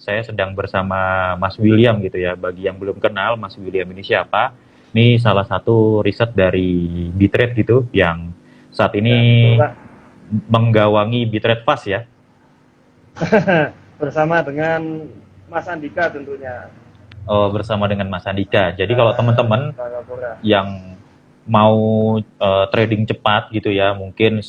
saya sedang bersama Mas William gitu ya. Bagi yang belum kenal, Mas William ini siapa? Ini salah satu riset dari Bitrate gitu yang saat ini Ya, betul Pak. menggawangi Bitrate Fast ya. Bersama dengan Mas Andika tentunya. Bersama dengan Mas Andika. Jadi Andika kalau teman-teman Pragapura. yang mau trading cepat gitu ya, mungkin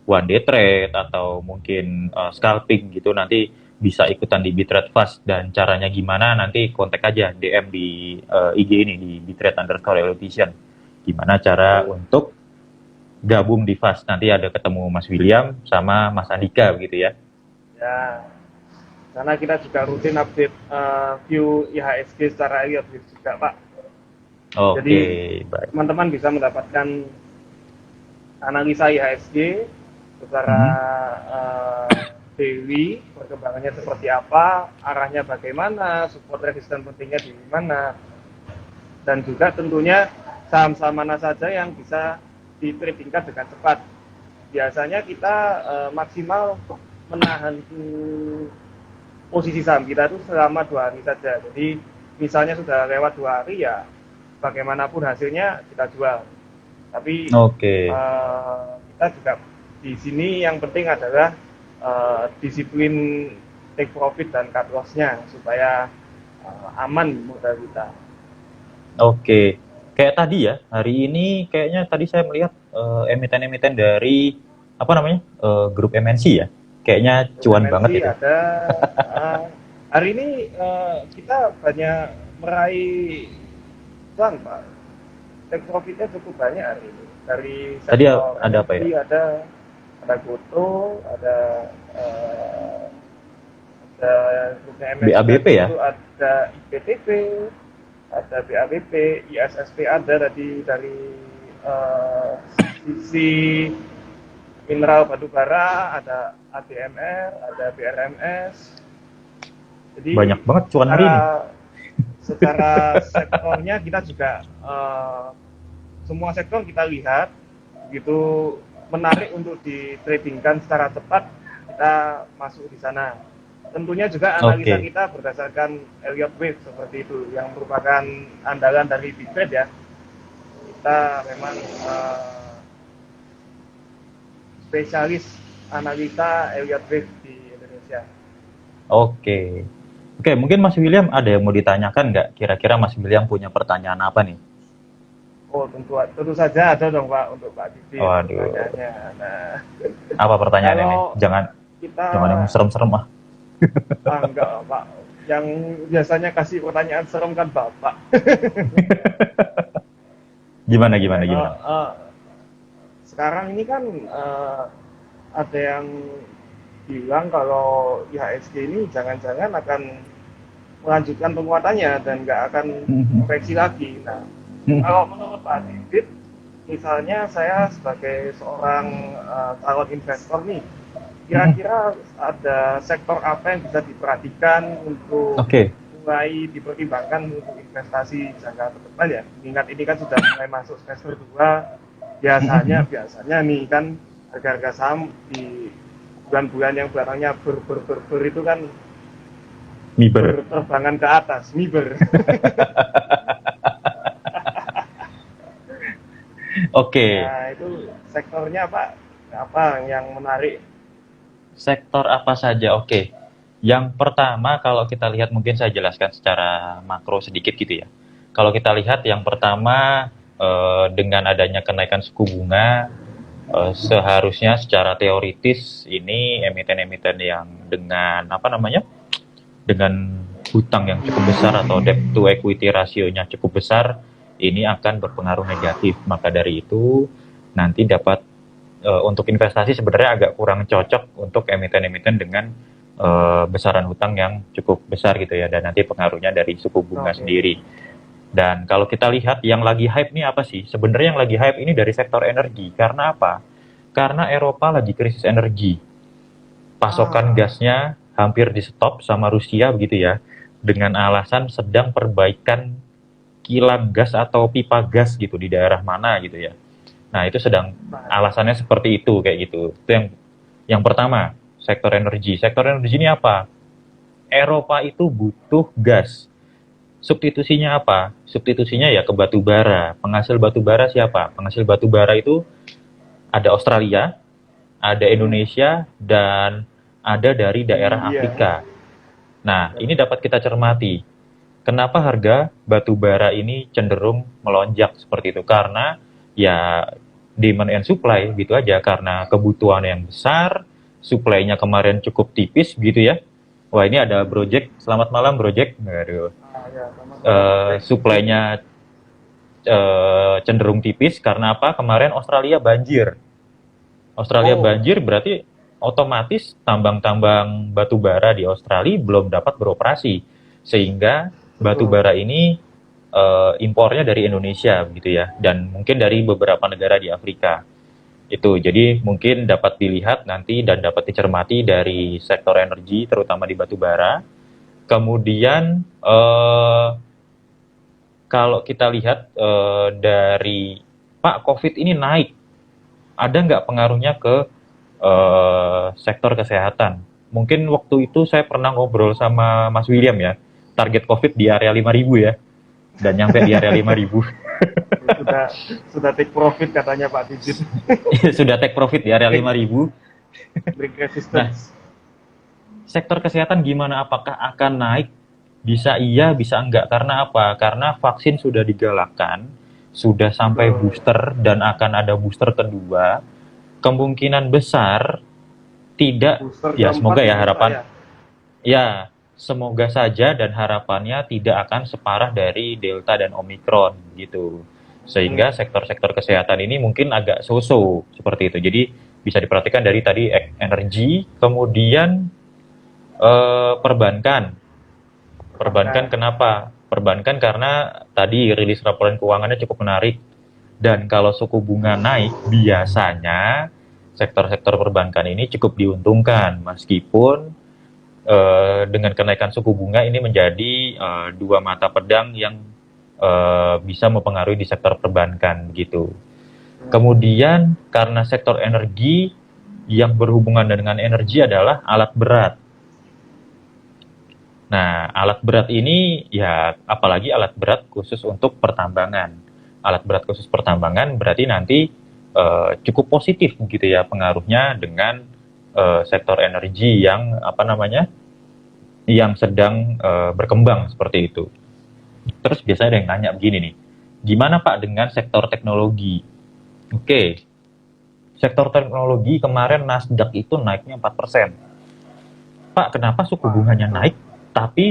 one day trade atau mungkin scalping gitu, nanti bisa ikutan di Bitrate Fast. Dan caranya gimana, nanti kontak aja DM di IG ini di Bitrate_Elevation. Gimana cara untuk gabung di Fast. Nanti ada ketemu Mas William sama Mas Andika begitu ya. Ya, karena kita juga rutin update view IHSG secara Elliott Wave juga Pak. Jadi Oke, baik. teman-teman bisa mendapatkan analisa IHSG secara Mhm. daily, perkembangannya seperti apa, arahnya bagaimana, support resisten pentingnya di mana, dan juga tentunya saham-saham mana saja yang bisa ditradingkan dengan cepat. Biasanya kita maksimal untuk menahan posisi saham kita itu selama 2 hari saja. Jadi misalnya sudah lewat 2 hari ya bagaimanapun hasilnya kita jual. Tapi Oke. kita juga di sini yang penting adalah disiplin take profit dan cut loss-nya supaya aman modal kita. Oke. Kayak tadi ya, hari ini kayaknya tadi saya melihat emiten-emiten dari apa namanya? Grup MNC ya. Kayaknya cuan banget MNC itu. ada hari ini kita banyak meraih cuan Pak. Take profitnya cukup banyak hari ini dari Tadi sektor ada apa ya? energi ada Goto, eh, ada grupnya MNC BABP tadi ya? itu ada IPTP, ada BABP, ISSP ada tadi dari eh, sisi mineral batu bara, ada ADMR, ada BRMS. Jadi Banyak banget cuan hari secara ini. secara sektornya kita juga semua sektor kita lihat begitu menarik untuk ditradingkan secara cepat, kita masuk di sana. Tentunya juga analisa Oke. kita berdasarkan Elliott Wave seperti itu yang merupakan andalan dari Bitrate ya. Kita memang spesialis analisa Elliott Wave di Indonesia. Oke. Oke, mungkin Mas William ada yang mau ditanyakan nggak? Kira-kira Mas William punya pertanyaan apa nih? Oh, tentu saja ada dong Pak untuk Pak Didit Waduh, pertanyaannya. Nah, apa pertanyaannya nih? kalau Jangan kita jangan yang serem-serem ah. enggak Pak, yang biasanya kasih pertanyaan serem kan Bapak. Gimana Ya, gimana kalau gimana? sekarang ini kan ada yang bilang kalau IHSG ini jangan-jangan akan melanjutkan penguatannya dan nggak akan koreksi lagi. Nah, kalau menurut Pak Didit, misalnya saya sebagai seorang calon investor nih, kira-kira ada sektor apa yang bisa diperhatikan untuk Oke. mulai dipertimbangkan untuk investasi jangka depan ya. Mengingat ini kan sudah mulai masuk semester 2, biasanya nih kan harga-harga saham di bulan-bulan yang belakangnya ber itu kan Miber. berterbangan ke atas, miber. Oke. Nah, itu sektornya apa yang menarik? Sektor apa saja? Oke. Yang pertama kalau kita lihat, mungkin saya jelaskan secara makro sedikit gitu ya. Kalau kita lihat yang pertama, dengan adanya kenaikan suku bunga, seharusnya secara teoritis ini emiten-emiten yang dengan apa namanya, dengan hutang yang cukup besar atau debt to equity rasionya cukup besar, ini akan berpengaruh negatif. Maka dari itu nanti dapat untuk investasi sebenarnya agak kurang cocok untuk emiten-emiten dengan besaran hutang yang cukup besar gitu ya, dan nanti pengaruhnya dari suku bunga Oke. sendiri. Dan kalau kita lihat yang lagi hype nih apa sih? Sebenarnya yang lagi hype ini dari sektor energi. Karena apa? Karena Eropa lagi krisis energi. Pasokan Ah, gasnya hampir di stop sama Rusia begitu ya, dengan alasan sedang perbaikan kilang gas atau pipa gas gitu di daerah mana gitu ya. Nah, itu sedang baik. alasannya seperti itu kayak gitu. Itu yang pertama, sektor energi. Sektor energi ini apa? Eropa itu butuh gas. Substitusinya apa? Substitusinya ya ke batu bara. Penghasil batu bara siapa? Penghasil batu bara itu ada Australia, ada Indonesia, dan ada dari daerah Iya. Afrika. Nah, ini dapat kita cermati. Kenapa harga batu bara ini cenderung melonjak seperti itu? Karena ya demand and supply gitu aja. Karena kebutuhan yang besar, supply-nya kemarin cukup tipis gitu ya. Wah, ini ada Project. Selamat malam Project. Aduh. Ya, sama-sama Pak Jack. Supply-nya cenderung tipis karena apa? Kemarin Australia banjir. Australia Oh, banjir berarti otomatis tambang-tambang batu bara di Australia belum dapat beroperasi, sehingga batu betul. bara ini impornya dari Indonesia begitu ya, dan mungkin dari beberapa negara di Afrika. Itu jadi mungkin dapat dilihat nanti dan dapat dicermati dari sektor energi terutama di batu bara. Kemudian kalau kita lihat dari Pak COVID ini naik, ada nggak pengaruhnya ke sektor kesehatan? Mungkin waktu itu saya pernah ngobrol sama Mas William ya, target COVID di area 5.000 ya, dan nyampe di area 5.000. sudah sudah take profit katanya Pak Didit. Sudah take profit di area 5.000. Break Nah, resistance. sektor kesehatan gimana? Apakah akan naik? Bisa iya, bisa enggak. Karena apa? Karena vaksin sudah digalakkan, sudah sampai Betul. booster dan akan ada booster kedua. Kemungkinan besar tidak, Booster ya keempat semoga ya ini Pak harapan, ya. ya semoga saja dan harapannya tidak akan separah dari Delta dan Omikron gitu. Sehingga Hmm. sektor-sektor kesehatan ini mungkin agak so-so seperti itu. Jadi bisa diperhatikan dari tadi energi, kemudian perbankan. Perbankan Perbankan. kenapa? Perbankan karena tadi rilis laporan keuangannya cukup menarik. Dan kalau suku bunga naik, biasanya sektor-sektor perbankan ini cukup diuntungkan. Meskipun dengan kenaikan suku bunga ini menjadi dua mata pedang yang bisa mempengaruhi di sektor perbankan gitu. Kemudian karena sektor energi yang berhubungan dengan energi adalah alat berat. Nah, alat berat ini ya apalagi alat berat khusus untuk pertambangan. Alat berat khusus pertambangan berarti nanti cukup positif gitu ya pengaruhnya dengan sektor energi yang apa namanya? Yang sedang berkembang seperti itu. Terus biasanya ada yang nanya begini nih. Gimana Pak dengan sektor teknologi? Oke, sektor teknologi kemarin Nasdaq itu naiknya 4%. Pak, kenapa suku Wah, bunganya itu. naik, tapi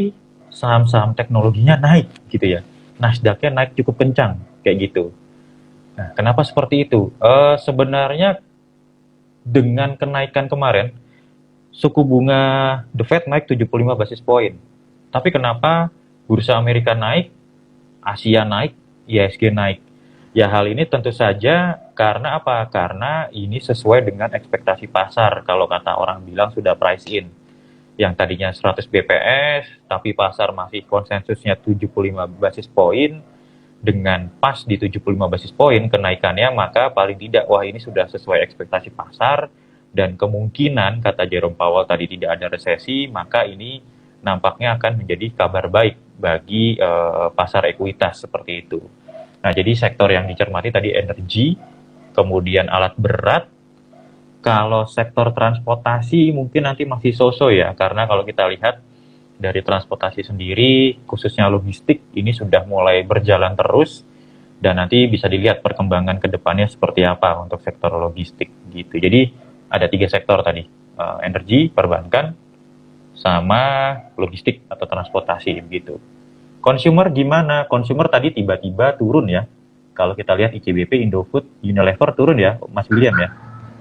saham-saham teknologinya naik gitu ya? Nasdaq-nya naik cukup kencang, kayak gitu. Nah, kenapa seperti itu? Sebenarnya dengan kenaikan kemarin, suku bunga The Fed naik 75 basis point. Tapi kenapa bursa Amerika naik, Asia naik, IHSG naik? Ya hal ini tentu saja karena apa? Karena ini sesuai dengan ekspektasi pasar. Kalau kata orang bilang sudah price in, yang tadinya 100 bps, tapi pasar masih konsensusnya 75 basis poin, dengan pas di 75 basis poin kenaikannya, maka paling tidak, wah ini sudah sesuai ekspektasi pasar, dan kemungkinan, kata Jerome Powell tadi, tidak ada resesi, maka ini nampaknya akan menjadi kabar baik bagi pasar ekuitas seperti itu. Nah, jadi sektor yang dicermati tadi energi, kemudian alat berat. Kalau sektor transportasi mungkin nanti masih so-so ya, karena kalau kita lihat dari transportasi sendiri, khususnya logistik, ini sudah mulai berjalan terus, dan nanti bisa dilihat perkembangan ke depannya seperti apa untuk sektor logistik gitu. Jadi ada 3 sektor tadi, energi, perbankan, sama logistik atau transportasi begitu. Consumer gimana? Consumer tadi tiba-tiba turun ya. Kalau kita lihat ICBP, Indofood, Unilever turun ya, Mas William ya.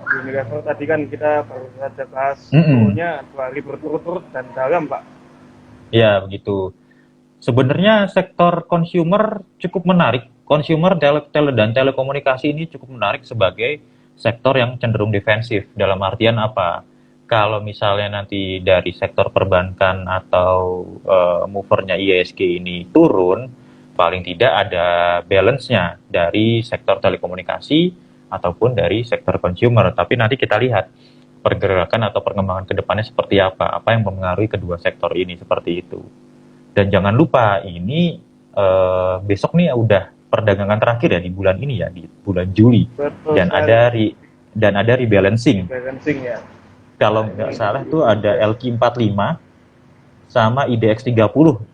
Unilever tadi kan kita baru saja bahas Mm-mm. turunnya 2 hari berturut-turut dan dalam Pak. Ya begitu. Sebenarnya sektor consumer cukup menarik. Consumer dan telekomunikasi ini cukup menarik sebagai sektor yang cenderung defensif. Dalam artian apa? Kalau misalnya nanti dari sektor perbankan atau movernya ISG ini turun, paling tidak ada balance-nya dari sektor telekomunikasi ataupun dari sektor consumer. Tapi nanti kita lihat pergerakan atau perkembangan ke depannya seperti apa yang mempengaruhi kedua sektor ini seperti itu. Dan jangan lupa ini besok nih udah perdagangan terakhir ya di bulan ini ya, di bulan Juli. Betul Dan sekali. ada rebalancing. Balancing ya. Kalau nggak salah tuh ada LQ45 sama IDX 30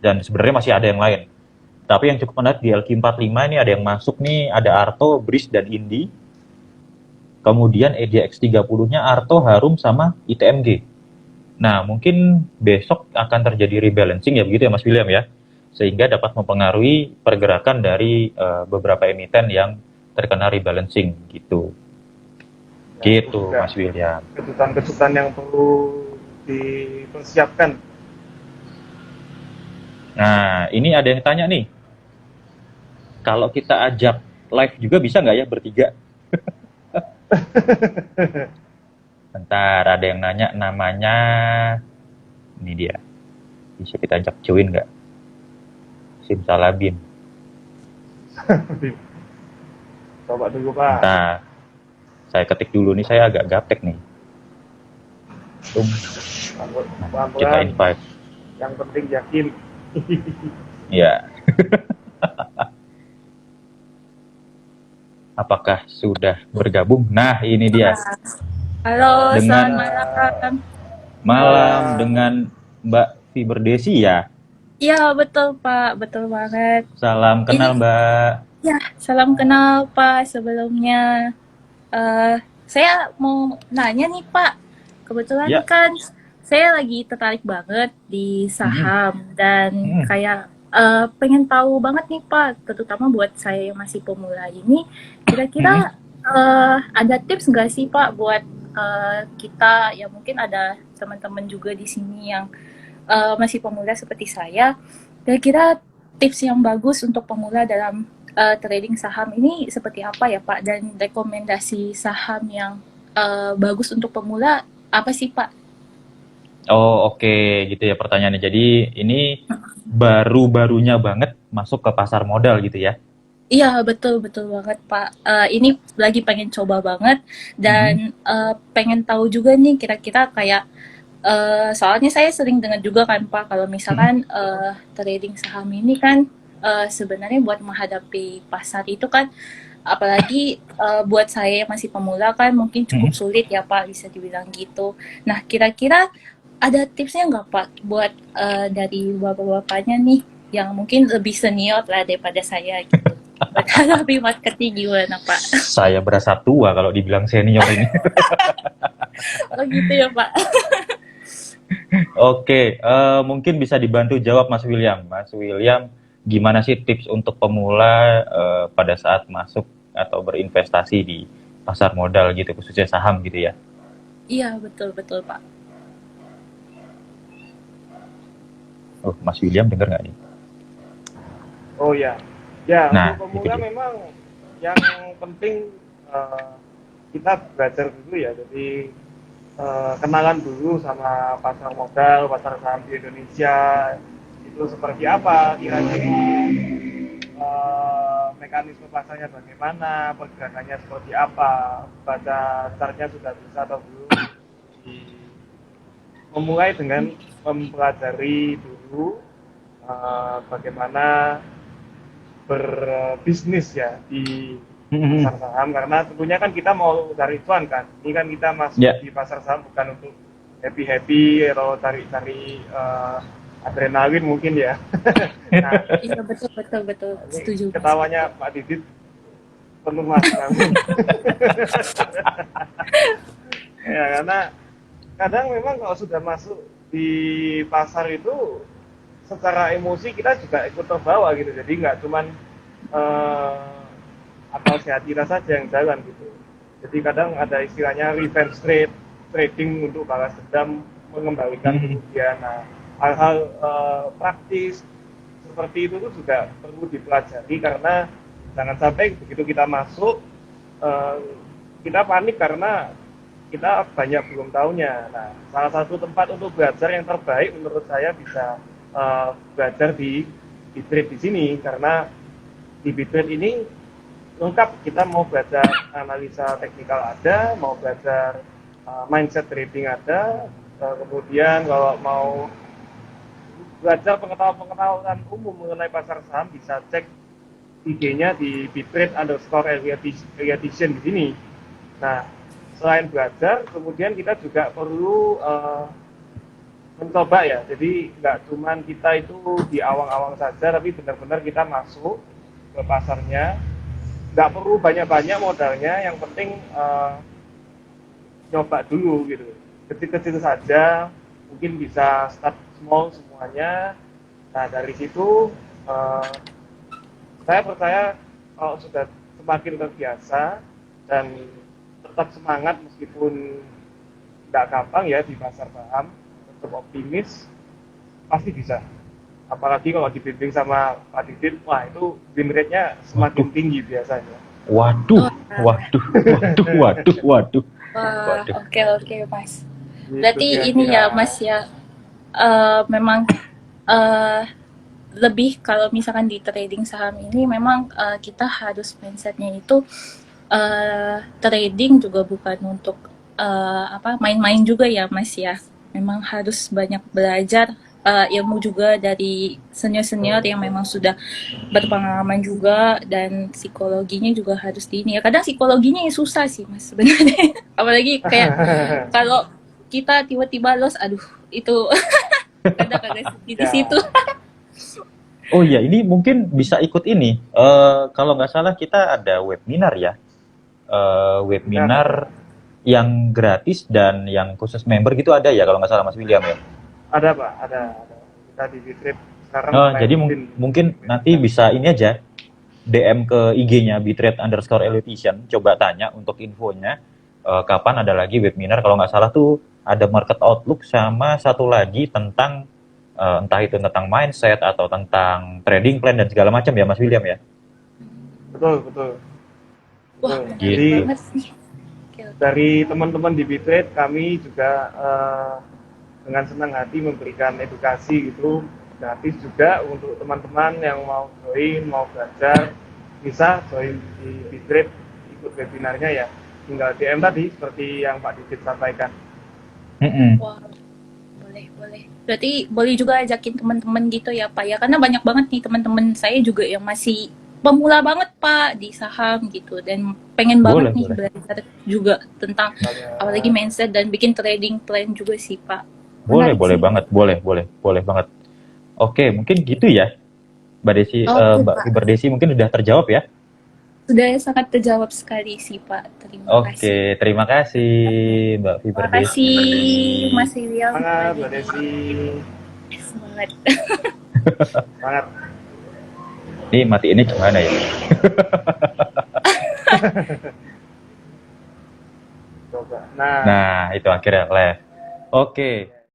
dan sebenarnya masih ada yang lain. Tapi yang cukup menarik di LQ45 ini ada yang masuk nih, ada Arto, Breeze dan Indi. Kemudian EDX 30-nya Arto, Harum sama ITMG. Nah, mungkin besok akan terjadi rebalancing ya begitu ya Mas William ya. Sehingga dapat mempengaruhi pergerakan dari beberapa emiten yang terkena rebalancing gitu. Gitu Mas William. Kejutan-kejutan yang perlu dipersiapkan. Nah, ini ada yang tanya nih. Kalau kita ajak live juga bisa nggak ya bertiga? Bentar, ada yang nanya namanya. Ini dia. Bisa kita ajak join nggak? Simsalabim. Coba dulu Pak. Bentar. Saya ketik dulu nih, saya agak gaptek nih. Nah, kita invite. Yang penting yakin. Ya. Apakah sudah bergabung? Nah, ini dia. Halo, Dengan- selamat malam. Malam dengan Mbak Fiberdesi ya. Iya, betul Pak, betul banget. Salam kenal Mbak. Ya, salam kenal Pak sebelumnya. Saya mau nanya nih Pak, kebetulan Ya. kan saya lagi tertarik banget di saham dan kayak pengen tahu banget nih Pak, terutama buat saya yang masih pemula ini, kira-kira ada tips nggak sih Pak buat kita, ya mungkin ada teman-teman juga di sini yang masih pemula seperti saya, kira-kira tips yang bagus untuk pemula dalam trading saham ini seperti apa ya Pak, dan rekomendasi saham yang bagus untuk pemula apa sih Pak? Oh oke, gitu ya pertanyaannya. Jadi ini baru-barunya banget masuk ke pasar modal gitu ya? Iya, betul banget Pak. Ini lagi pengen coba banget dan pengen tahu juga nih kira-kira kayak soalnya saya sering dengar juga kan Pak, kalau misalkan trading saham ini kan sebenarnya buat menghadapi pasar itu kan, apalagi buat saya yang masih pemula kan mungkin cukup sulit ya Pak, bisa dibilang gitu. Nah, kira-kira ada tipsnya nggak Pak buat dari bapak-bapaknya nih yang mungkin lebih senior lah daripada saya gitu, buat hadapi marketnya gimana Pak? Saya berasa tua kalau dibilang senior ini. Oh gitu ya Pak. Oke, mungkin bisa dibantu jawab Mas William. Mas William, gimana sih tips untuk pemula pada saat masuk atau berinvestasi di pasar modal gitu, khususnya saham gitu ya? Iya, betul Pak. Oh, Mas William dengar nggak nih? Oh ya. Ya, Nah, untuk itu pemula dia. memang yang penting kita belajar dulu ya. Jadi kenalan dulu sama pasar modal, pasar saham di Indonesia itu seperti apa, kira-kira mekanisme pasarnya bagaimana, pergerakannya seperti apa, baca chartnya sudah bisa atau belum. Memulai dengan mempelajari dulu bagaimana berbisnis ya di pasar saham, karena tentunya kan kita mau cari cuan kan. Ini kan kita masuk di pasar saham bukan untuk happy atau cari adrenalin mungkin ya. Nah, Iya, betul. Setuju. ketawanya Pak Didit penuh makna. Ya, karena kadang memang kalau sudah masuk di pasar itu secara emosi kita juga ikut terbawa gitu. Jadi nggak cuman akal sehat kita saja yang jalan gitu. Jadi kadang ada istilahnya revenge trade, trading untuk balas dendam, mengembalikan kerugian. Nah, hal-hal praktis seperti itu tuh juga perlu dipelajari, karena jangan sampai begitu kita masuk kita panik karena kita banyak belum tahunya. Nah, salah satu tempat untuk belajar yang terbaik menurut saya bisa belajar di Bitrade di sini, karena di Bitrade ini lengkap. Kita mau belajar analisa teknikal ada, mau belajar mindset trading ada, kemudian kalau mau belajar pengetahuan umum mengenai pasar saham bisa cek IG-nya di bitrate_Eliadison di sini. Nah, selain belajar, kemudian kita juga perlu mencoba ya. Jadi nggak cuman kita itu di awang-awang saja, tapi benar-benar kita masuk ke pasarnya. Nggak perlu banyak-banyak modalnya, yang penting nyoba dulu gitu. Kecil-kecil saja, mungkin bisa start small semuanya. Nah, dari situ saya percaya kalau sudah semakin terbiasa dan tetap semangat meskipun nggak gampang ya di pasar saham, tetap optimis, pasti bisa. Apalagi kalau dibimbing sama Pak Didit, wah itu win rate-nya semakin tinggi biasanya. Waduh, waduh, waduh, waduh, waduh. Wah, Waduh. oke Mas. Gitu Berarti ini kira-kira. ya Mas ya, memang eh, lebih kalau misalkan di trading saham ini memang kita harus mindsetnya itu trading juga bukan untuk apa main-main juga ya Mas ya. Memang harus banyak belajar ilmu juga dari senior-senior yang memang sudah berpengalaman juga, dan psikologinya juga harus di ini ya. Kadang psikologinya yang susah sih Mas sebenarnya. Apalagi kayak kalau kita tiba-tiba los, aduh itu kadang agak sedih di Ya, situ. Oh iya, ini mungkin bisa ikut ini. Kalau nggak salah kita ada webinar ya. Webinar yang gratis dan yang khusus member gitu ada ya kalau nggak salah Mas William ya. ada Pak, ada. Kita di Bitrate sekarang Jadi rutin. mungkin nanti bisa ini aja DM ke IG-nya bitrate_Eliadison, coba tanya untuk infonya kapan ada lagi webinar. Kalau nggak salah tuh ada market outlook sama satu lagi tentang entah itu tentang mindset atau tentang trading plan dan segala macam ya Mas William ya. Betul, betul. Wah, Betul. menarik Jadi banget nih. Oke. dari teman-teman di Bitrate kami juga dengan senang hati memberikan edukasi gitu gratis juga untuk teman-teman yang mau join, mau belajar, bisa join di Bitrate, ikut webinarnya ya. Tinggal DM tadi seperti yang Pak Didit sampaikan. Wah, boleh. Berarti boleh juga ajakin teman-teman gitu ya Pak ya, karena banyak banget nih teman-teman saya juga yang masih pemula banget Pak di saham gitu, dan pengen banget nih belajar juga tentang apalagi mindset dan bikin trading plan juga sih Pak. Boleh Menarik sih. banget, boleh banget. Oke, mungkin gitu ya, Mbak Desi, Oke, Mbak Pak. Fiber Desi mungkin udah terjawab ya. Sudah sangat terjawab sekali sih Pak. Terima kasih. Oke, terima kasih Mbak Fiber Terima Desi. kasih Mas William. Semangat Mbak Desi. Semangat. Semangat. Ini matiinnya gimana ya? Coba. Nah, itu akhirnya live. Oke.